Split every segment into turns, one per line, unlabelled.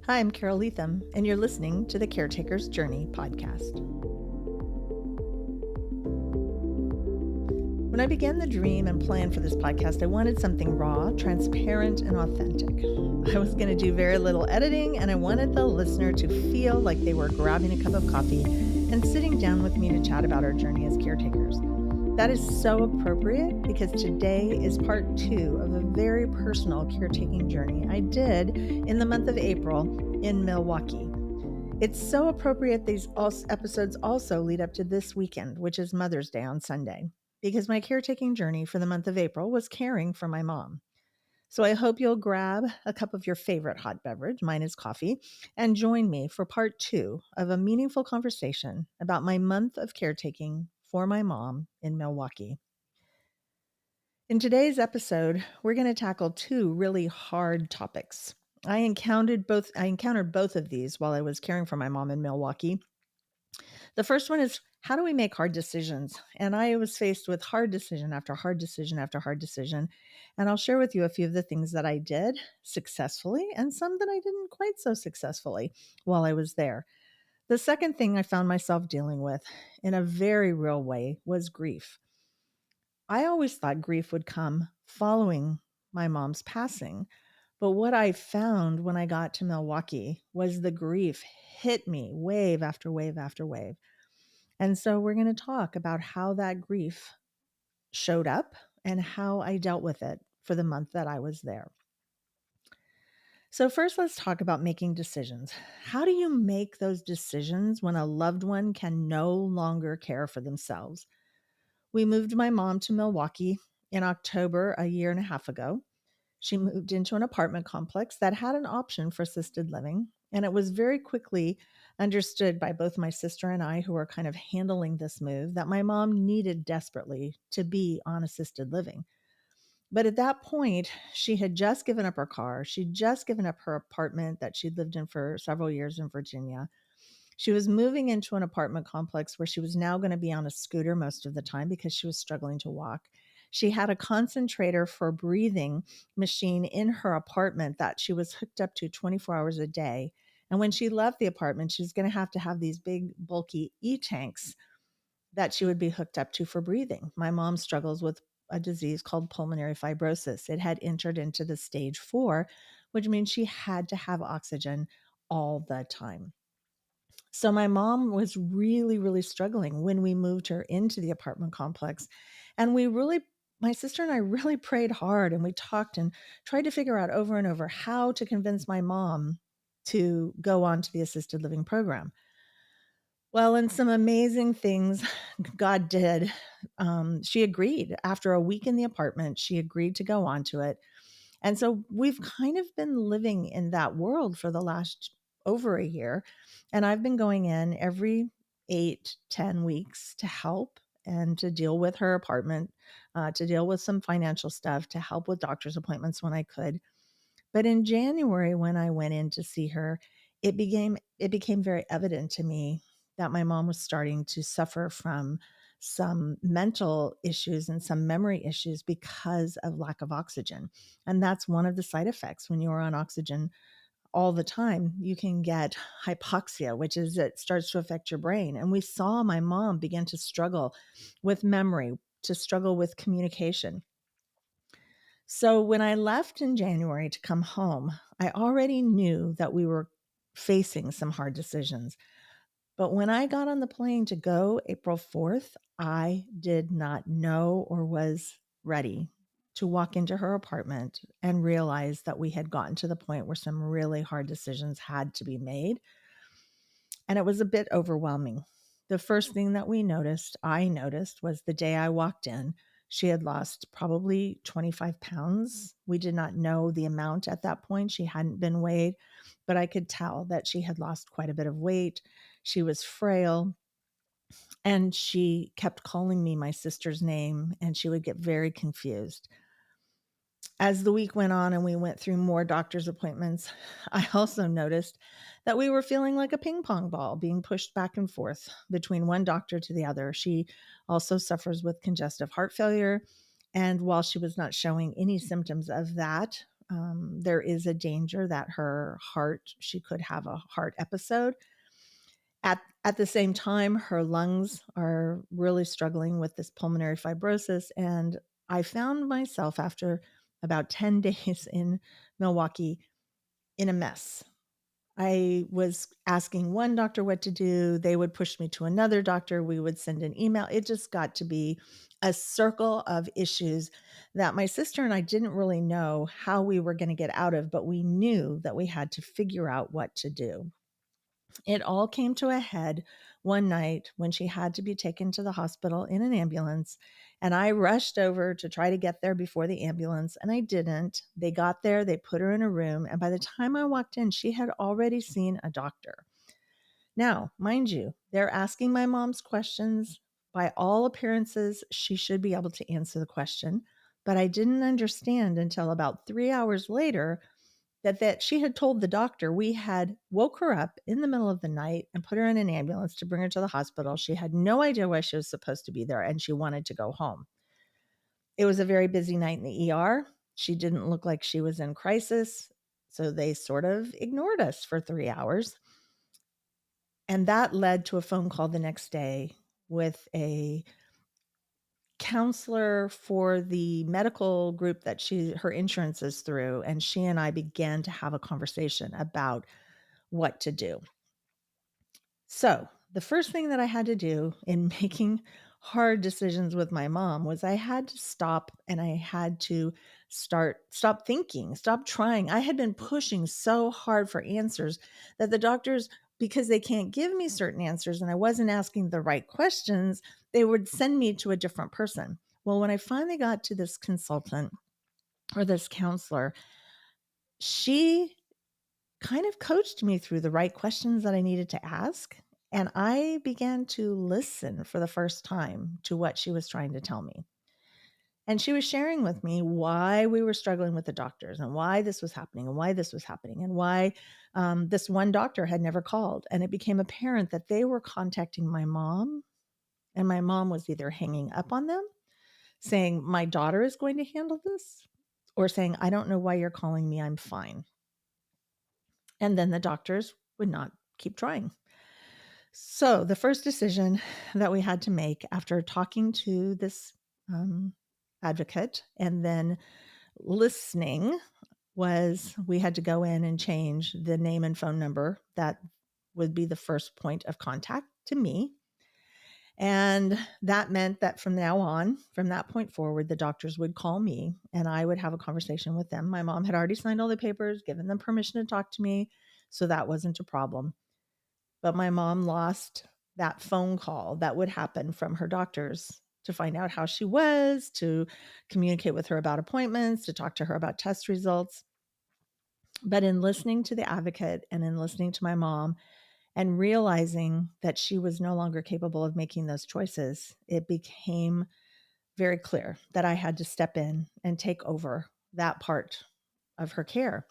Hi, I'm Carole, and you're listening to the Caretaker's Journey podcast. When I began the dream and plan for this podcast, I wanted something raw, transparent, and authentic. I was going to do very little editing, and I wanted the listener to feel like they were grabbing a cup of coffee and sitting down with me to chat about our journey as caretakers. That is so appropriate because today is part 2 of a very personal caretaking journey I did in the month of April in Milwaukee. It's so appropriate these episodes also lead up to this weekend, which is Mother's Day on Sunday, because my caretaking journey for the month of April was caring for my mom. So I hope you'll grab a cup of your favorite hot beverage, mine is coffee, and join me for part 2 of a meaningful conversation about my month of caretaking for my mom in Milwaukee. In today's episode, we're going to tackle 2 really hard topics. I encountered both of these while I was caring for my mom in Milwaukee. The first one is, how do we make hard decisions? And I was faced with hard decision after hard decision after hard decision. And I'll share with you a few of the things that I did successfully and some that I didn't quite so successfully while I was there. The second thing I found myself dealing with in a very real way was grief. I always thought grief would come following my mom's passing. But what I found when I got to Milwaukee was the grief hit me wave after wave after wave. And so we're going to talk about how that grief showed up and how I dealt with it for the month that I was there. So first, let's talk about making decisions. How do you make those decisions when a loved one can no longer care for themselves? We moved my mom to Milwaukee in October a year and a half ago. She moved into an apartment complex that had an option for assisted living. And it was very quickly understood by both my sister and I, who were kind of handling this move, that my mom needed desperately to be on assisted living. But at that point, she had just given up her car. She'd just given up her apartment that she'd lived in for several years in Virginia. She was moving into an apartment complex where she was now going to be on a scooter most of the time because she was struggling to walk. She had a concentrator for breathing machine in her apartment that she was hooked up to 24 hours a day. And when she left the apartment, she was going to have these big, bulky e-tanks that she would be hooked up to for breathing. My mom struggles with a disease called pulmonary fibrosis. It had entered into the stage 4, which means she had to have oxygen all the time. So my mom was really, really struggling when we moved her into the apartment complex. And my sister and I really prayed hard, and we talked and tried to figure out over and over how to convince my mom to go on to the assisted living program. Well, and some amazing things God did. She agreed. After a week in the apartment, she agreed to go on to it. And so we've kind of been living in that world for the last over a year. And I've been going in every 8-10 weeks to help and to deal with her apartment, to deal with some financial stuff, to help with doctor's appointments when I could. But in January, when I went in to see her, it became very evident to me that my mom was starting to suffer from some mental issues and some memory issues because of lack of oxygen. And that's one of the side effects when you're on oxygen all the time. You can get hypoxia, which is it starts to affect your brain. And we saw my mom begin to struggle with memory, to struggle with communication. So when I left in January to come home, I already knew that we were facing some hard decisions. But when I got on the plane to go April 4th, I did not know or was ready to walk into her apartment and realize that we had gotten to the point where some really hard decisions had to be made. And it was a bit overwhelming. The first thing that I noticed, was the day I walked in, she had lost probably 25 pounds. We did not know the amount at that point. She hadn't been weighed, but I could tell that she had lost quite a bit of weight. She was frail, and she kept calling me my sister's name, and she would get very confused. As the week went on and we went through more doctor's appointments, I also noticed that we were feeling like a ping pong ball being pushed back and forth between one doctor to the other. She also suffers with congestive heart failure. And while she was not showing any symptoms of that There is a danger that she could have a heart episode. At the same time, her lungs are really struggling with this pulmonary fibrosis. And I found myself after about 10 days in Milwaukee in a mess. I was asking one doctor what to do. They would push me to another doctor. We would send an email. It just got to be a circle of issues that my sister and I didn't really know how we were going to get out of, but we knew that we had to figure out what to do. It all came to a head one night when she had to be taken to the hospital in an ambulance. And I rushed over to try to get there before the ambulance, and I didn't. They got there, they put her in a room, and by the time I walked in, she had already seen a doctor. Now, mind you, they're asking my mom's questions. By all appearances, she should be able to answer the question, but I didn't understand until about 3 hours later that she had told the doctor we had woke her up in the middle of the night and put her in an ambulance to bring her to the hospital. She had no idea why she was supposed to be there, and she wanted to go home. It was a very busy night in the ER. She didn't look like she was in crisis, so they sort of ignored us for 3 hours. And that led to a phone call the next day with a counselor for the medical group that her insurance is through, and she and I began to have a conversation about what to do. So the first thing that I had to do in making hard decisions with my mom was I had to stop, and I had to stop thinking, stop trying. I had been pushing so hard for answers that the doctors, because they can't give me certain answers and I wasn't asking the right questions, they would send me to a different person. Well, when I finally got to this consultant or this counselor, she kind of coached me through the right questions that I needed to ask. And I began to listen for the first time to what she was trying to tell me. And she was sharing with me why we were struggling with the doctors and why this was happening and why this was happening and why this one doctor had never called. And it became apparent that they were contacting my mom, and my mom was either hanging up on them, saying, my daughter is going to handle this, or saying, I don't know why you're calling me. I'm fine. And then the doctors would not keep trying. So the first decision that we had to make after talking to this advocate and then listening was we had to go in and change the name and phone number that would be the first point of contact to me. And that meant that from now on, from that point forward, the doctors would call me and I would have a conversation with them. My mom had already signed all the papers, given them permission to talk to me, so that wasn't a problem. But my mom lost that phone call that would happen from her doctors to find out how she was, to communicate with her about appointments, to talk to her about test results. But in listening to the advocate and in listening to my mom and realizing that she was no longer capable of making those choices, it became very clear that I had to step in and take over that part of her care.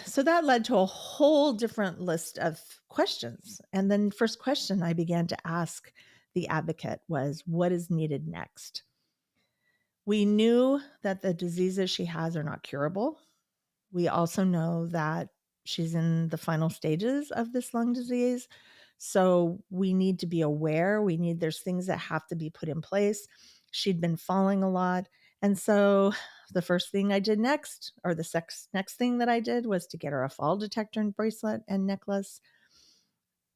So that led to a whole different list of questions. And then first question I began to ask the advocate was, what is needed next? We knew that the diseases she has are not curable. We also know that she's in the final stages of this lung disease. So we need to be aware. There's things that have to be put in place. She'd been falling a lot. And so the first thing I did next, or the next thing that I did, was to get her a fall detector and bracelet and necklace.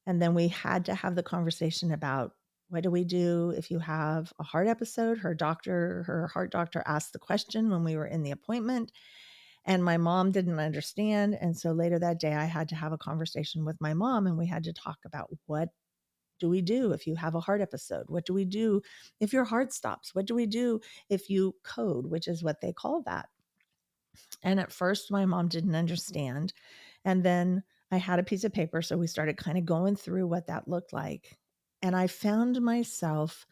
And then we had to have the conversation about, what do we do if you have a heart episode? Her heart doctor asked the question when we were in the appointment, and my mom didn't understand. And so later that day, I had to have a conversation with my mom, and we had to talk about, what do we do if you have a heart episode? What do we do if your heart stops? What do we do if you code, which is what they call that? And at first, my mom didn't understand. And then I had a piece of paper, so we started kind of going through what that looked like. And I found myself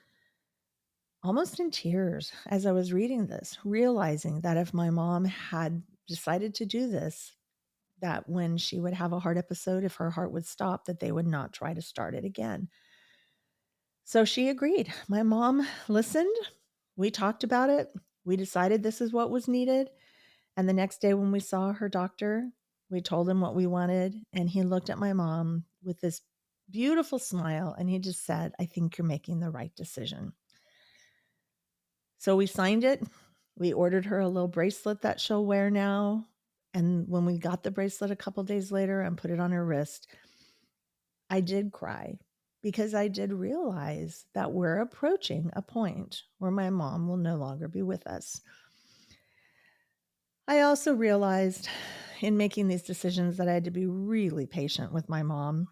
almost in tears as I was reading this, realizing that if my mom had decided to do this, that when she would have a heart episode, if her heart would stop, that they would not try to start it again. So she agreed. My mom listened. We talked about it. We decided this is what was needed. And the next day when we saw her doctor, we told him what we wanted. And he looked at my mom with this beautiful smile and he just said, I think you're making the right decision. So we signed it. We ordered her a little bracelet that she'll wear now. And when we got the bracelet a couple days later and put it on her wrist, I did cry because I did realize that we're approaching a point where my mom will no longer be with us. I also realized in making these decisions that I had to be really patient with my mom.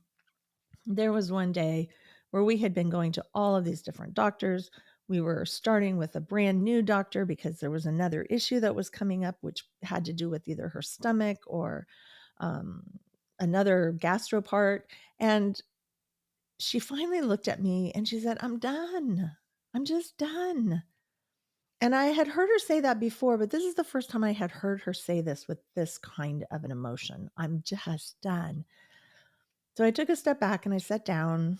There was one day where we had been going to all of these different doctors. We were starting with a brand new doctor because there was another issue that was coming up, which had to do with either her stomach or um, another gastro part. And she finally looked at me and she said, I'm done. I'm just done. And I had heard her say that before, but this is the first time I had heard her say this with this kind of an emotion. I'm just done. So I took a step back and I sat down.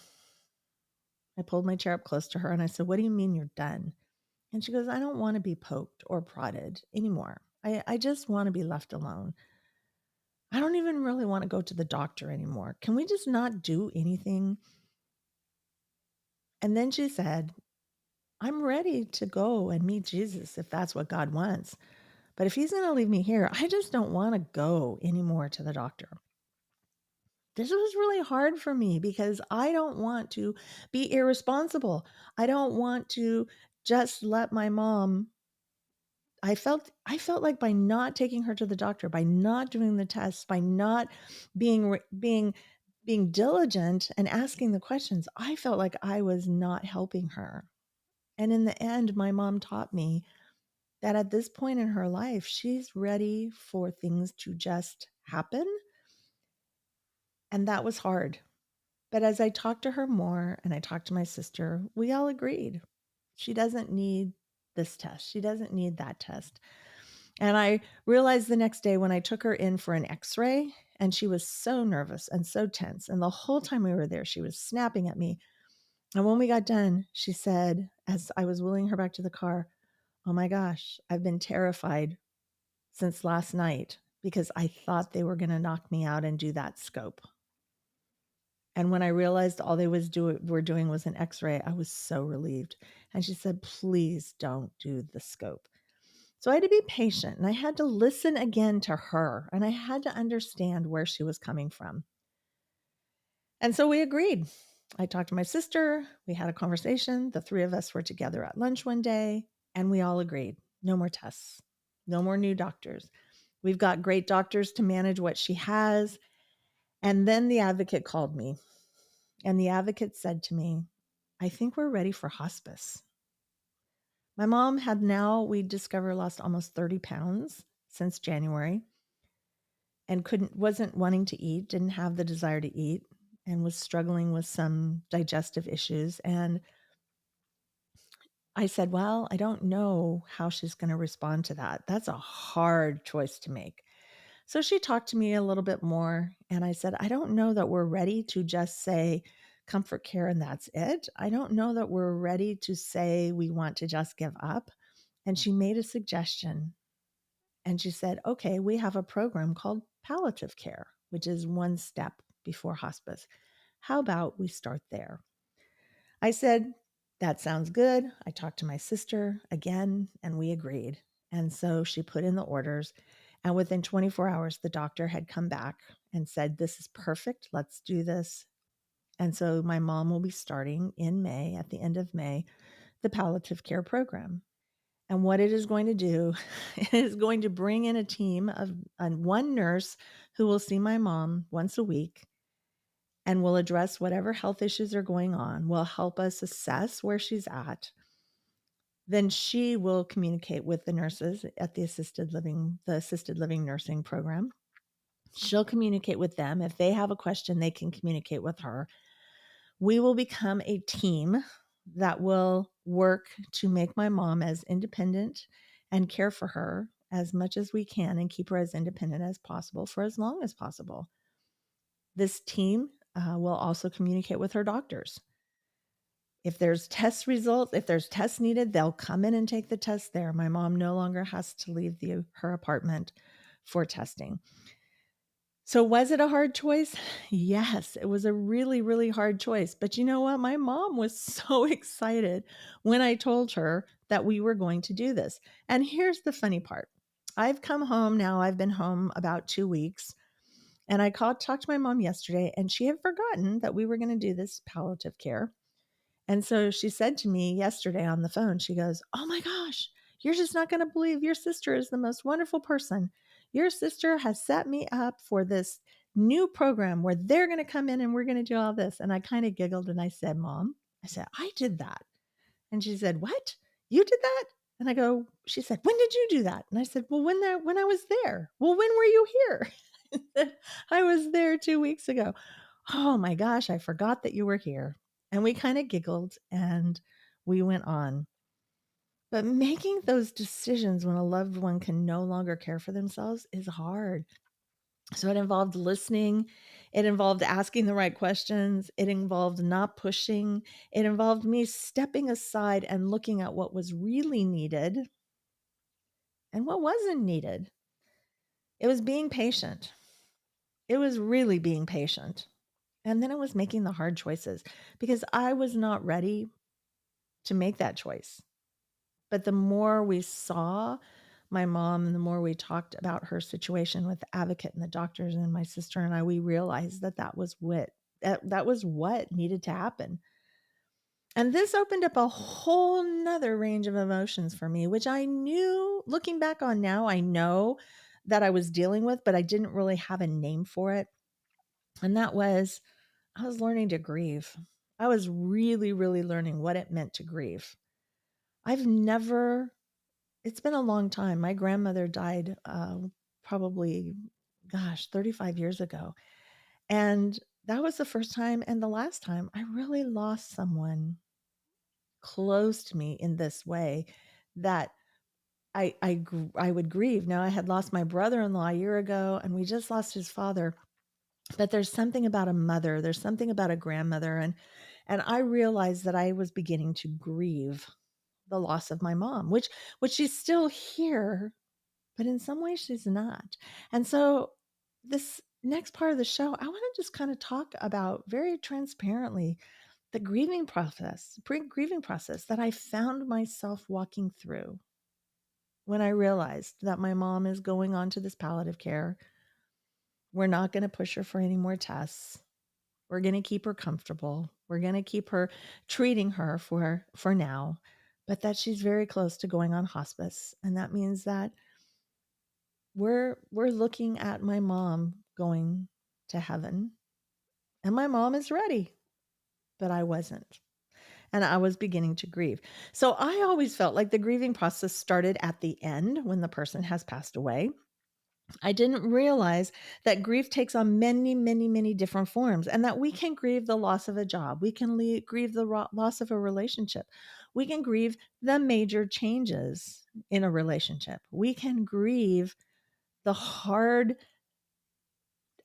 I pulled my chair up close to her and I said, what do you mean you're done? And she goes, I don't want to be poked or prodded anymore. I just want to be left alone. I don't even really want to go to the doctor anymore. Can we just not do anything? And then she said, I'm ready to go and meet Jesus if that's what God wants. But if he's going to leave me here, I just don't want to go anymore to the doctor. This was really hard for me because I don't want to be irresponsible. I don't want to just let my mom. I felt like by not taking her to the doctor, by not doing the tests, by not being diligent and asking the questions, I felt like I was not helping her. And in the end, my mom taught me that at this point in her life, she's ready for things to just happen. And that was hard. But as I talked to her more and I talked to my sister, we all agreed she doesn't need this test. She doesn't need that test. And I realized the next day when I took her in for an x-ray and she was so nervous and so tense. And the whole time we were there, she was snapping at me. And when we got done, she said, as I was wheeling her back to the car, oh my gosh, I've been terrified since last night because I thought they were going to knock me out and do that scope. And when I realized all they were doing was an x-ray, I was so relieved. And she said, please don't do the scope. So I had to be patient and I had to listen again to her and I had to understand where she was coming from. And so we agreed. I talked to my sister. We had a conversation. The three of us were together at lunch one day and we all agreed. No more tests, no more new doctors. We've got great doctors to manage what she has. And then the advocate called me and the advocate said to me, I think we're ready for hospice. My mom had we discovered, lost almost 30 pounds since January and wasn't wanting to eat, didn't have the desire to eat, and was struggling with some digestive issues. And I said, well, I don't know how she's going to respond to that. That's a hard choice to make. So she talked to me a little bit more. And I said, I don't know that we're ready to just say comfort care and that's it. I don't know that we're ready to say we want to just give up. And she made a suggestion. And she said, okay, we have a program called palliative care, which is one step before hospice. How about we start there? I said, that sounds good. I talked to my sister again, and we agreed. And so she put in the orders. And within 24 hours, the doctor had come back and said, this is perfect. Let's do this. And so my mom will be starting in May, at the end of May, the palliative care program. And what it is going to do is going to bring in a team of one nurse who will see my mom once a week and will address whatever health issues are going on, will help us assess where she's at. Then she will communicate with the nurses at the assisted living nursing program. She'll communicate with them. If they have a question, they can communicate with her. We will become a team that will work to make my mom as independent and care for her as much as we can and keep her as independent as possible for as long as possible. This team will also communicate with her doctors. If there's test results, if there's tests needed, they'll come in and take the test there. My mom no longer has to leave her apartment for testing. So was it a hard choice? Yes, it was a really, really hard choice. But you know what? My mom was so excited when I told her that we were going to do this. And here's the funny part. I've come home now. I've been home about 2 weeks. And I talked to my mom yesterday, and she had forgotten that we were going to do this palliative care. And so she said to me yesterday on the phone, she goes, "Oh my gosh, you're just not going to believe your sister is the most wonderful person. Your sister has set me up for this new program where they're going to come in and we're going to do all this." And I kind of giggled and I said, "Mom," I said, "I did that." And she said, "What? You did that?" And I go, she said, "When did you do that?" And I said, "Well, when I was there." "Well, when were you here?" "I was there 2 weeks ago." "Oh my gosh, I forgot that you were here." And we kind of giggled and we went on. But making those decisions when a loved one can no longer care for themselves is hard. So it involved listening. It involved asking the right questions. It involved not pushing. It involved me stepping aside and looking at what was really needed and what wasn't needed. It was being patient. It was really being patient. And then it was making the hard choices because I was not ready to make that choice. But the more we saw my mom and the more we talked about her situation with the advocate and the doctors and my sister and I, we realized that that was what needed to happen. And this opened up a whole nother range of emotions for me, which I knew, looking back on now, I know that I was dealing with, but I didn't really have a name for it. And that was, I was learning to grieve. I was really, really learning what it meant to grieve. I've never, it's been a long time. My grandmother died probably, 35 years ago. And that was the first time and the last time I really lost someone close to me in this way that I would grieve. Now, I had lost my brother-in-law a year ago, and we just lost his father. But there's something about a mother, there's something about a grandmother, and I realized that I was beginning to grieve the loss of my mom, which she's still here, but in some ways she's not. And so this next part of the show, I want to just kind of talk about very transparently the grieving process that I found myself walking through when I realized that my mom is going on to this palliative care. We're not going to push her for any more tests. We're going to keep her comfortable. We're going to keep her treating her for now, but that she's very close to going on hospice. And that means that we're looking at my mom going to heaven. And my mom is ready, but I wasn't. And I was beginning to grieve. So I always felt like the grieving process started at the end when the person has passed away. I didn't realize that grief takes on many, many, many different forms, and that we can grieve the loss of a job. We can grieve the loss of a relationship. We can grieve the major changes in a relationship. We can grieve the hard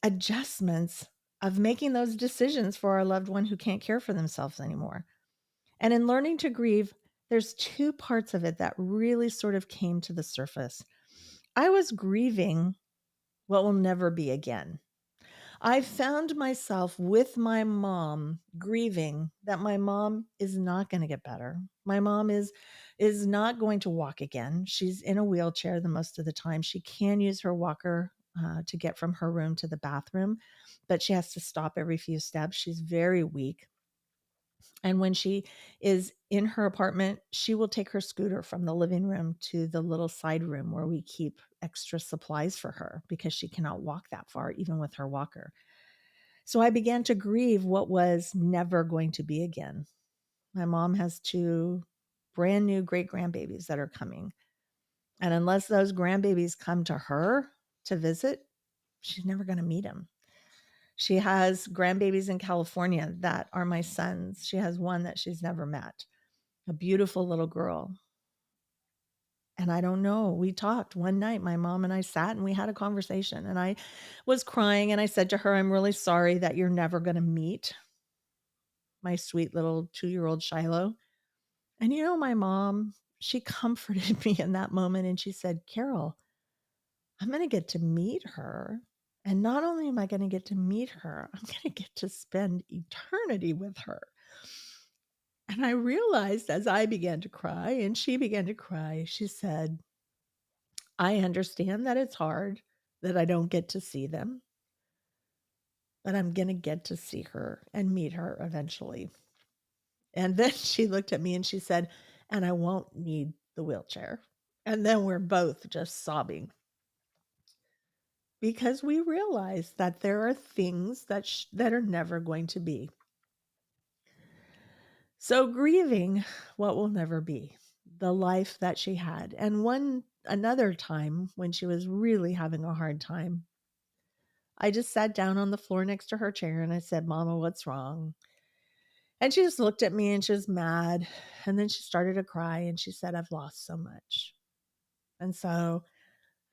adjustments of making those decisions for our loved one who can't care for themselves anymore. And in learning to grieve, there's two parts of it that really sort of came to the surface. I was grieving what will never be again. I found myself with my mom grieving that my mom is not going to get better. My mom is not going to walk again. She's in a wheelchair the most of the time. She can use her walker to get from her room to the bathroom, but she has to stop every few steps. She's very weak. And when she is in her apartment, she will take her scooter from the living room to the little side room where we keep extra supplies for her because she cannot walk that far, even with her walker. So I began to grieve what was never going to be again. My mom has two brand new great grandbabies that are coming. And unless those grandbabies come to her to visit, she's never going to meet them. She has grandbabies in California that are my sons. She has one that she's never met, a beautiful little girl. And I don't know. We talked one night. My mom and I sat and we had a conversation. And I was crying and I said to her, "I'm really sorry that you're never going to meet my sweet little 2-year-old Shiloh. And my mom, she comforted me in that moment and she said, Carole, I'm going to get to meet her. And not only am I going to get to meet her, I'm going to get to spend eternity with her. And I realized as I began to cry and she began to cry, she said, I understand that it's hard that I don't get to see them, but I'm going to get to see her and meet her eventually. And then she looked at me and she said, and I won't need the wheelchair. And then we're both just sobbing because we realize that there are things that are never going to be. So grieving what will never be, the life that she had. And another time when she was really having a hard time, I just sat down on the floor next to her chair and I said, Mama, what's wrong? And she just looked at me and she was mad. And then she started to cry and she said, I've lost so much. And so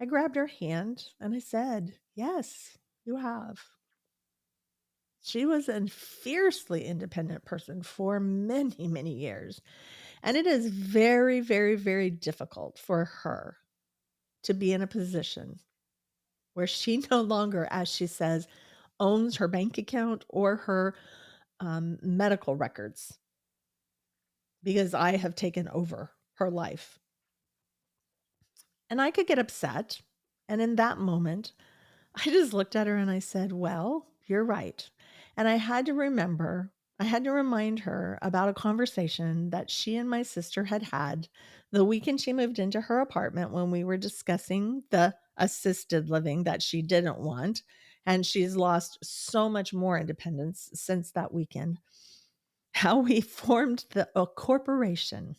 I grabbed her hand and I said, yes, you have. She was a fiercely independent person for many, many years. And it is very, very, very difficult for her to be in a position where she no longer, as she says, owns her bank account or her medical records because I have taken over her life. And I could get upset. And in that moment, I just looked at her and I said, well, you're right. And I had to remind her about a conversation that she and my sister had the weekend she moved into her apartment when we were discussing the assisted living that she didn't want. And she's lost so much more independence since that weekend. How we formed a corporation.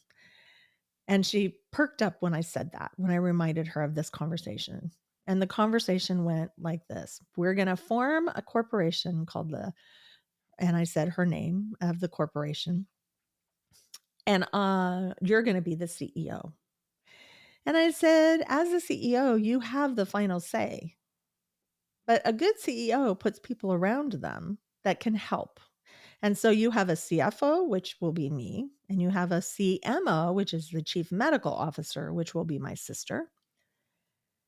And she perked up when I said that, when I reminded her of this conversation. And the conversation went like this. We're going to form a corporation called and I said her name of the corporation. And you're going to be the CEO. And I said, as the CEO, you have the final say. But a good CEO puts people around them that can help. And so you have a CFO, which will be me, and you have a CMO, which is the chief medical officer, which will be my sister.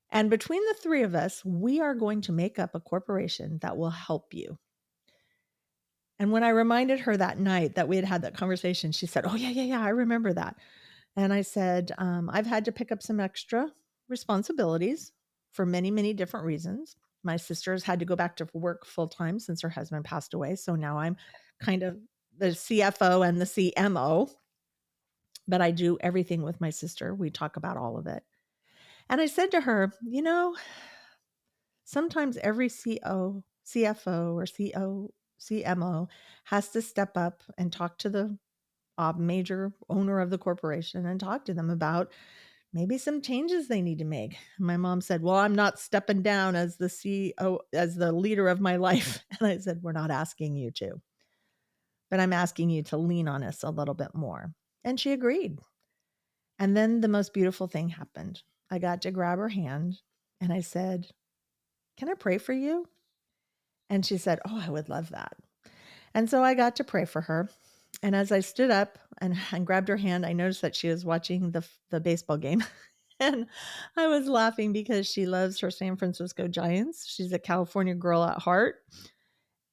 And between the three of us, we are going to make up a corporation that will help you. And when I reminded her that night that we had that conversation, she said, oh, yeah, I remember that. And I said, I've had to pick up some extra responsibilities for many, many different reasons. My sister has had to go back to work full time since her husband passed away. So now I'm kind of the CFO and the CMO, but I do everything with my sister. We talk about all of it. And I said to her, sometimes every CFO or CMO has to step up and talk to the major owner of the corporation and talk to them about maybe some changes they need to make. And my mom said, well, I'm not stepping down as the CEO, as the leader of my life. And I said, we're not asking you to, but I'm asking you to lean on us a little bit more. And she agreed. And then the most beautiful thing happened. I got to grab her hand and I said, can I pray for you? And she said, oh, I would love that. And so I got to pray for her. And as I stood up and grabbed her hand, I noticed that she was watching the baseball game. And I was laughing because she loves her San Francisco Giants. She's a California girl at heart.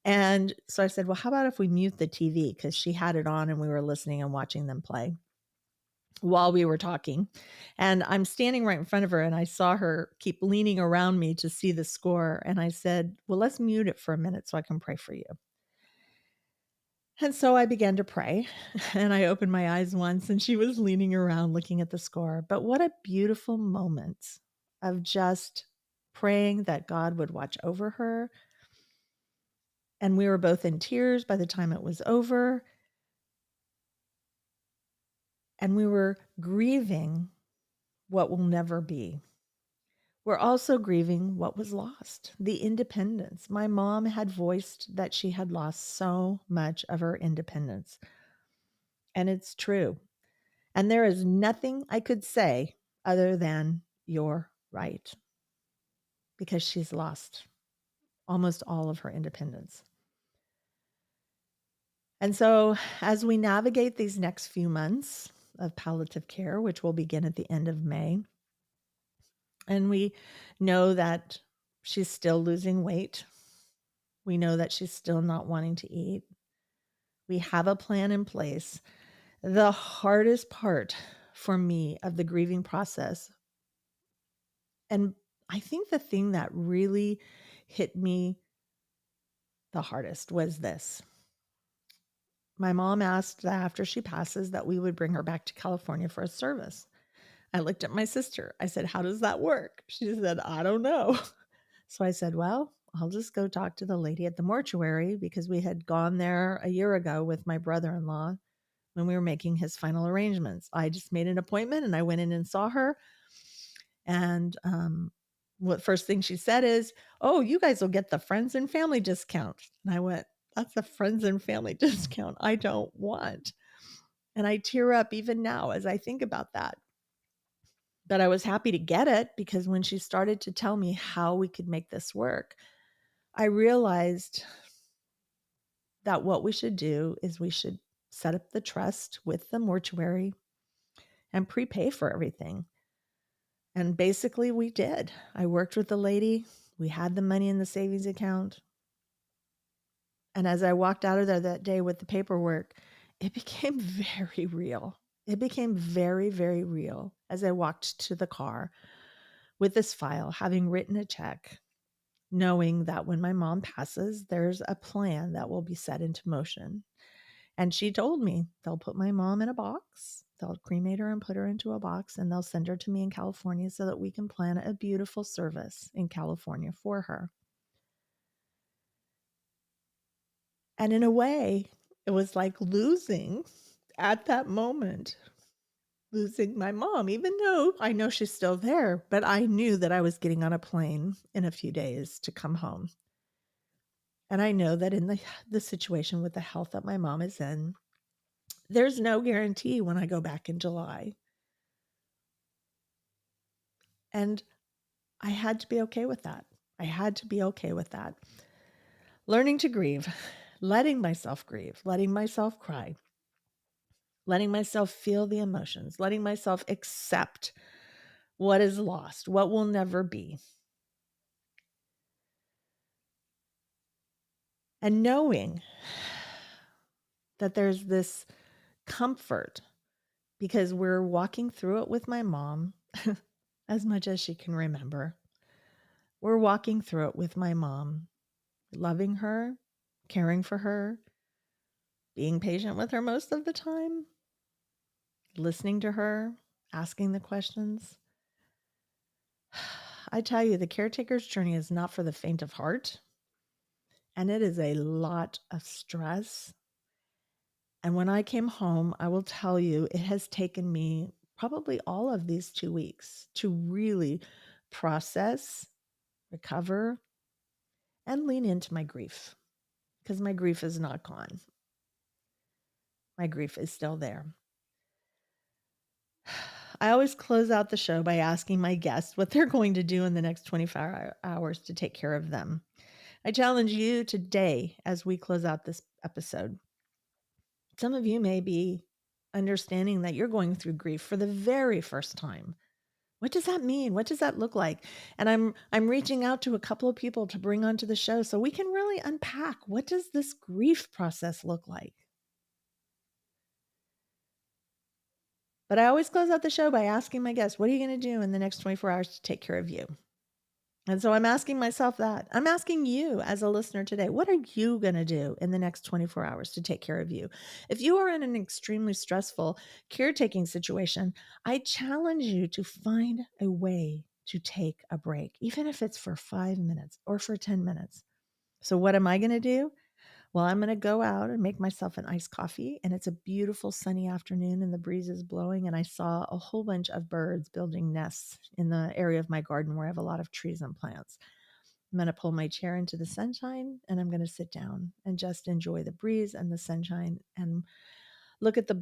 And so I said, well, how about if we mute the TV? Because she had it on and we were listening and watching them play while we were talking. And I'm standing right in front of her and I saw her keep leaning around me to see the score. And I said, well, let's mute it for a minute so I can pray for you. And so I began to pray and I opened my eyes once and she was leaning around looking at the score. But what a beautiful moment of just praying that God would watch over her. And we were both in tears by the time it was over. And we were grieving what will never be. We're also grieving what was lost, the independence. My mom had voiced that she had lost so much of her independence. And it's true. And there is nothing I could say other than you're right, because she's lost almost all of her independence. And so, as we navigate these next few months of palliative care, which will begin at the end of May, and we know that she's still losing weight, we know that she's still not wanting to eat, we have a plan in place. The hardest part for me of the grieving process, and I think the thing that really hit me the hardest was this. My mom asked that after she passes that we would bring her back to California for a service. I looked at my sister. I said, "How does that work?" She said, "I don't know." So I said, "Well, I'll just go talk to the lady at the mortuary," because we had gone there a year ago with my brother-in-law when we were making his final arrangements. I just made an appointment and I went in and saw her. And what first thing she said is, "Oh, you guys will get the friends and family discount." And I went, "That's the friends and family discount I don't want." And I tear up even now as I think about that. But I was happy to get it because when she started to tell me how we could make this work, I realized that what we should do is we should set up the trust with the mortuary and prepay for everything. And basically, we did. I worked with the lady. We had the money in the savings account. And as I walked out of there that day with the paperwork, it became very real. It became very, very real as I walked to the car with this file, having written a check, knowing that when my mom passes, there's a plan that will be set into motion. And she told me they'll put my mom in a box, they'll cremate her and put her into a box, and they'll send her to me in California so that we can plan a beautiful service in California for her. And in a way, it was like losing at that moment, losing my mom, even though I know she's still there, but I knew that I was getting on a plane in a few days to come home. And I know that in the situation with the health that my mom is in, there's no guarantee when I go back in July. And I had to be okay with that. I had to be okay with that. Learning to grieve, letting myself grieve, letting myself cry, letting myself feel the emotions, letting myself accept what is lost, what will never be. And knowing that there's this comfort because we're walking through it with my mom as much as she can remember. We're walking through it with my mom, loving her, caring for her, being patient with her most of the time, listening to her, asking the questions. I tell you, the caretaker's journey is not for the faint of heart, and it is a lot of stress. And when I came home, I will tell you, it has taken me probably all of these 2 weeks to really process, recover, and lean into my grief, because my grief is not gone. My grief is still there. I always close out the show by asking my guests what they're going to do in the next 24 hours to take care of them. I challenge you today as we close out this episode. Some of you may be understanding that you're going through grief for the very first time. What does that mean? What does that look like? And I'm reaching out to a couple of people to bring onto the show so we can really unpack, what does this grief process look like? But I always close out the show by asking my guests, what are you going to do in the next 24 hours to take care of you? And so I'm asking myself that. I'm asking you as a listener today, what are you going to do in the next 24 hours to take care of you? If you are in an extremely stressful caretaking situation, I challenge you to find a way to take a break, even if it's for 5 minutes or for 10 minutes. So what am I going to do? Well, I'm going to go out and make myself an iced coffee, and it's a beautiful sunny afternoon and the breeze is blowing, and I saw a whole bunch of birds building nests in the area of my garden where I have a lot of trees and plants. I'm going to pull my chair into the sunshine, and I'm going to sit down and just enjoy the breeze and the sunshine and look at the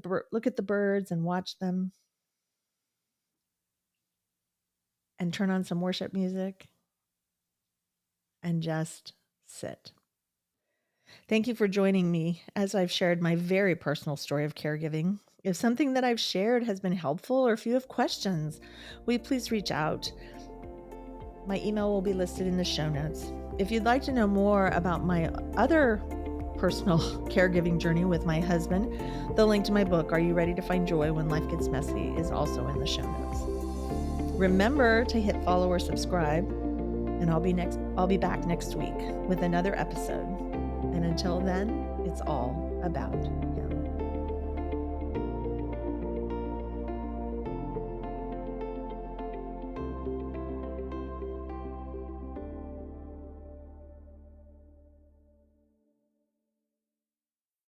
birds and watch them and turn on some worship music and just sit. Thank you for joining me as I've shared my very personal story of caregiving. If something that I've shared has been helpful or if you have questions, will you please reach out? My email will be listed in the show notes. If you'd like to know more about my other personal caregiving journey with my husband, the link to my book, Are You Ready to Find Joy When Life Gets Messy, is also in the show notes. Remember to hit follow or subscribe, and I'll be back next week with another episode. And until then, it's all about him.